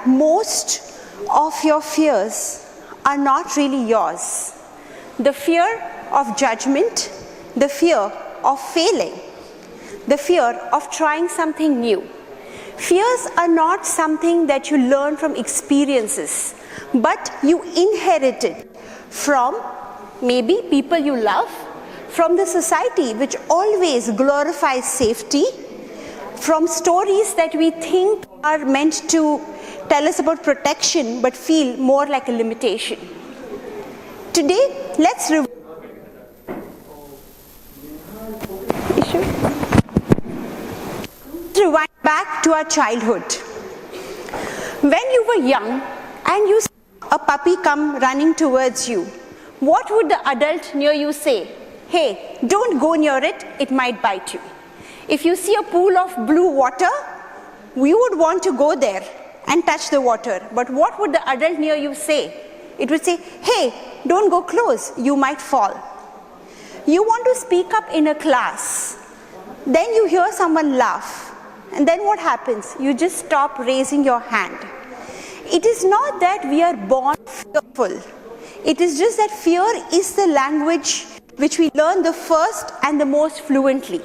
most of your fears are not really yours. The fear of judgment, the fear of failing, the fear of trying something new. Fears are not something that you learn from experiences, but you inherit it from maybe people you love, from the society which always glorifies safety, from stories that we think are meant to tell us about protection but feel more like a limitation. Today, let's rewind back to our childhood. When you were young and you saw a puppy come running towards you, what would the adult near you say? Hey, don't go near it, it might bite you. If you see a pool of blue water, we would want to go there and touch the water. But what would the adult near you say? It would say, hey, don't go close, you might fall. You want to speak up in a class, then you hear someone laugh, and then what happens? You just stop raising your hand. It is not that we are born fearful. It is just that fear is the language which we learn the first and the most fluently.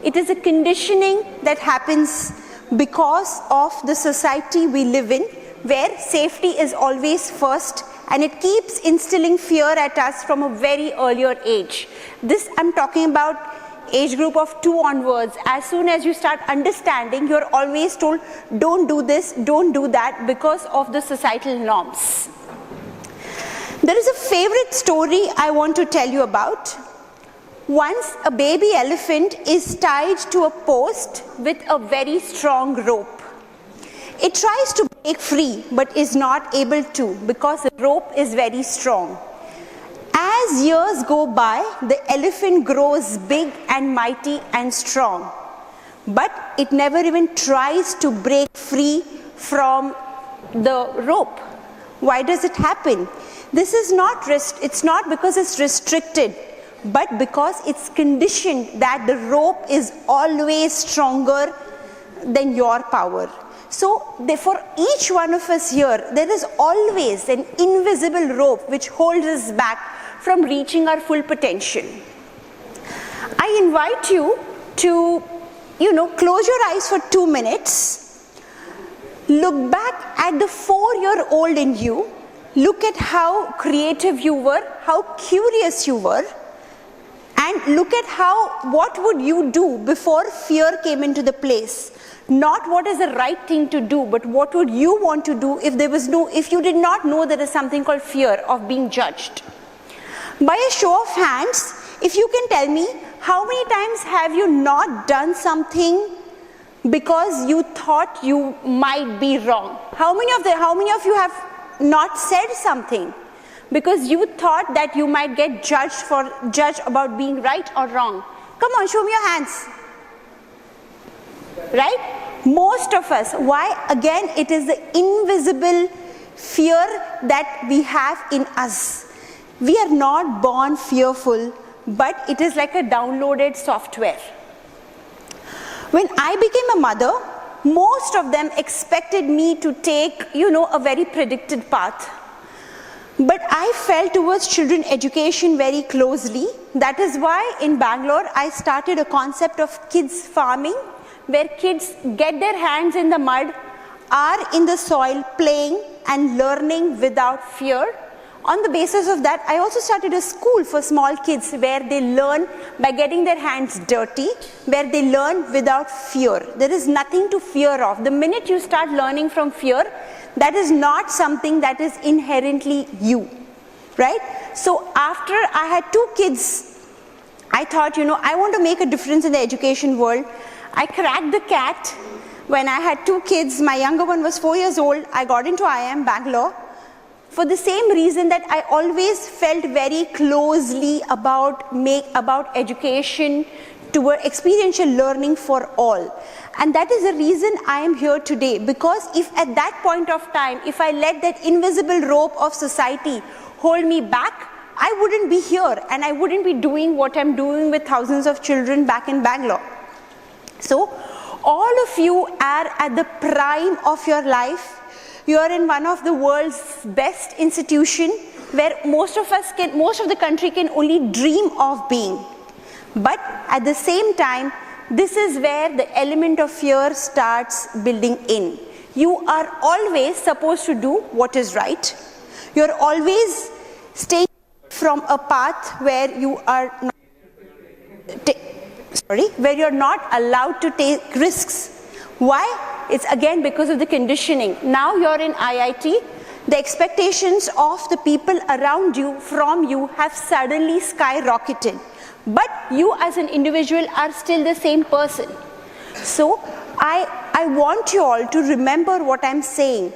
It is a conditioning that happens because of the society we live in, where safety is always first, and it keeps instilling fear at us from a very earlier age. This I'm talking about age group of 2 onwards. As soon as you start understanding, you're always told, don't do this, don't do that, because of the societal norms. There is a favorite story I want to tell you about. Once a baby elephant is tied to a post with a very strong rope. It tries to break free but is not able to because the rope is very strong. As years go by, the elephant grows big and mighty and strong, but it never even tries to break free from the rope. Why does it happen? This is not it's not because it's restricted, but because it's conditioned that the rope is always stronger than your power. So for each one of us here, there is always an invisible rope which holds us back from reaching our full potential. I invite you to, close your eyes for 2 minutes. Look back at the 4-year-old in you. Look at how creative you were, how curious you were, and look at what would you do before fear came into the place. Not what is the right thing to do, but what would you want to do if you did not know there is something called fear of being judged. By a show of hands, if you can tell me, how many times have you not done something because you thought you might be wrong? How many of you have not said something because you thought that you might get judged about being right or wrong? Come on, show me your hands. Right? Most of us. Why? Again, it is the invisible fear that we have in us. We are not born fearful, but it is like a downloaded software. When I became a mother, most of them expected me to take, a very predicted path. But I felt towards children education very closely. That is why in Bangalore, I started a concept of kids farming, where kids get their hands in the mud, are in the soil playing and learning without fear. On the basis of that, I also started a school for small kids where they learn by getting their hands dirty, where they learn without fear. There is nothing to fear of. The minute you start learning from fear, that is not something that is inherently you, right? So after I had 2 kids, I thought, I want to make a difference in the education world. I cracked the cat. When I had 2 kids, my younger one was 4 years old, I got into IIM Bangalore. For the same reason that I always felt very closely about education, toward experiential learning for all. And that is the reason I am here today, because if at that point of time, if I let that invisible rope of society hold me back, I wouldn't be here and I wouldn't be doing what I'm doing with thousands of children back in Bangalore. So all of you are at the prime of your life You are in one of the world's best institution where most of the country can only dream of being. But at the same time, this is where the element of fear starts building in. You are always supposed to do what is right. You're always staying from a path where you are where you're not allowed to take risks. Why? It's again because of the conditioning. Now you're in IIT, the expectations of the people around you, from you, have suddenly skyrocketed. But you as an individual are still the same person. So I want you all to remember what I'm saying.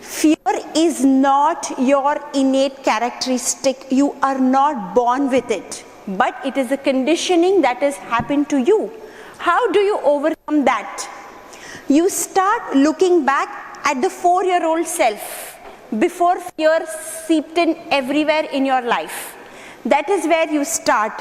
Fear is not your innate characteristic. You are not born with it. But it is a conditioning that has happened to you. How do you overcome that? You start looking back at the 4-year-old self before fear seeped in everywhere in your life. That is where you start.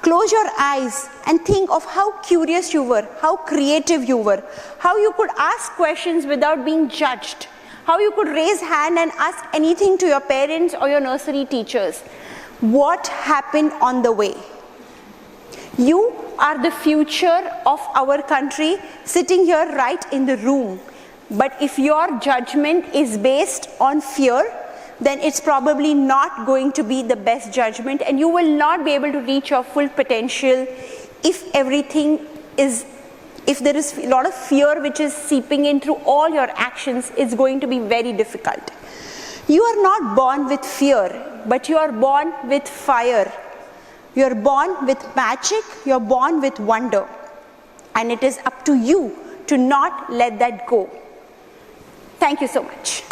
Close your eyes and think of how curious you were, how creative you were, how you could ask questions without being judged, how you could raise hand and ask anything to your parents or your nursery teachers. What happened on the way? You are the future of our country sitting here right in the room. But if your judgment is based on fear, then it's probably not going to be the best judgment, and you will not be able to reach your full potential if there is a lot of fear which is seeping in through all your actions. It's going to be very difficult. You are not born with fear, but you are born with fire. You are born with magic. You are born with wonder. And it is up to you to not let that go. Thank you so much.